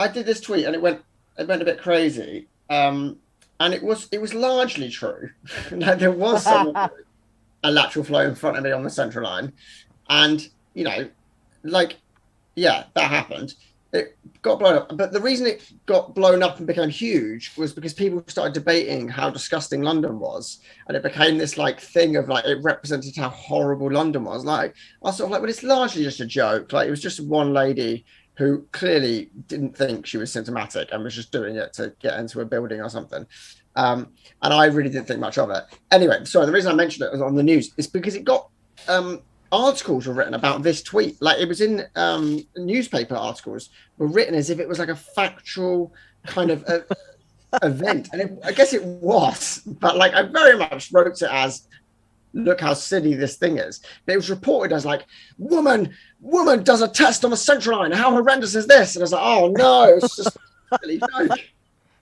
I did this tweet and it went a bit crazy. And it was largely true. Like, there was someone doing a lateral flow in front of me on the central line, and like, yeah, that happened. It got blown up, but the reason it got blown up and became huge was because people started debating how disgusting London was, and it became this like thing of like it represented how horrible London was. Like, I was sort of like, well, it's largely just a joke. Like, it was just one lady who clearly didn't think she was symptomatic and was just doing it to get into a building or something. And I really didn't think much of it. Anyway, sorry, the reason I mentioned it was on the news is because it got articles were written about this tweet. Like, it was in newspaper articles were written as if it was like a factual kind of event. And I guess it was, but like, I very much wrote it as, look how silly this thing is. But it was reported as like, woman does a test on the central line. How horrendous is this? And I was like, oh no, it's just a silly joke.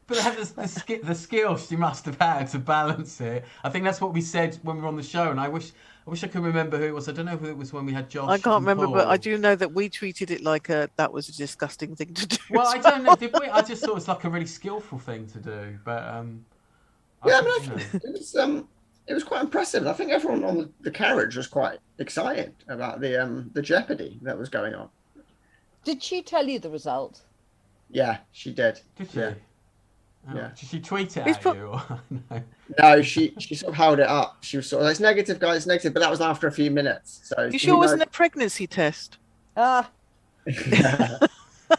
But the skill she must have had to balance it. I think that's what we said when we were on the show, and I wish I could remember who it was. I don't know who it was when we had Josh. I can't remember, Paul. but I do know that we treated it like that was a disgusting thing to do. Well, I don't know. Did we? I just thought it was like a really skillful thing to do. But it was quite impressive. I think everyone on the carriage was quite excited about the jeopardy that was going on. Did she tell you the result? Yeah, she did. Did she? Yeah. Oh, Yeah. Did she tweet it at you? Or no? No, she sort of held it up. She was sort of like, it's negative, guys, it's negative. But that was after a few minutes. So You sure it wasn't a pregnancy test? Ah, that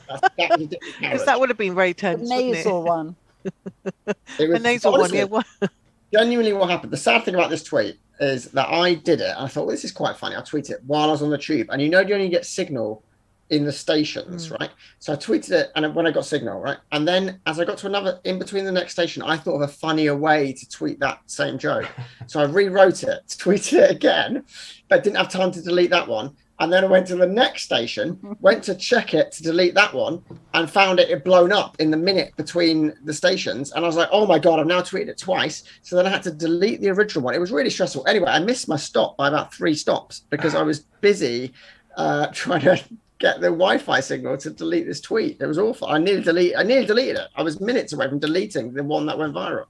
was a different Because carriage. that would have been very the tense, wouldn't it? nasal one. It was, A nasal honestly, one, yeah. genuinely what happened. The sad thing about this tweet is that I did it. And I thought, well, this is quite funny. I'll tweet it while I was on the tube. And you only get signal in the stations, right? So I tweeted it, and when I got signal, right? And then as I got to another, in between the next station, I thought of a funnier way to tweet that same joke. So I rewrote it, tweeted it again, but didn't have time to delete that one. And then I went to the next station, went to check it to delete that one, and found it had blown up in the minute between the stations. And I was like, oh my God, I've now tweeted it twice. So then I had to delete the original one. It was really stressful. Anyway, I missed my stop by about 3 stops because I was busy trying to get the Wi-Fi signal to delete this tweet. It was awful. I nearly deleted it. I was minutes away from deleting the one that went viral.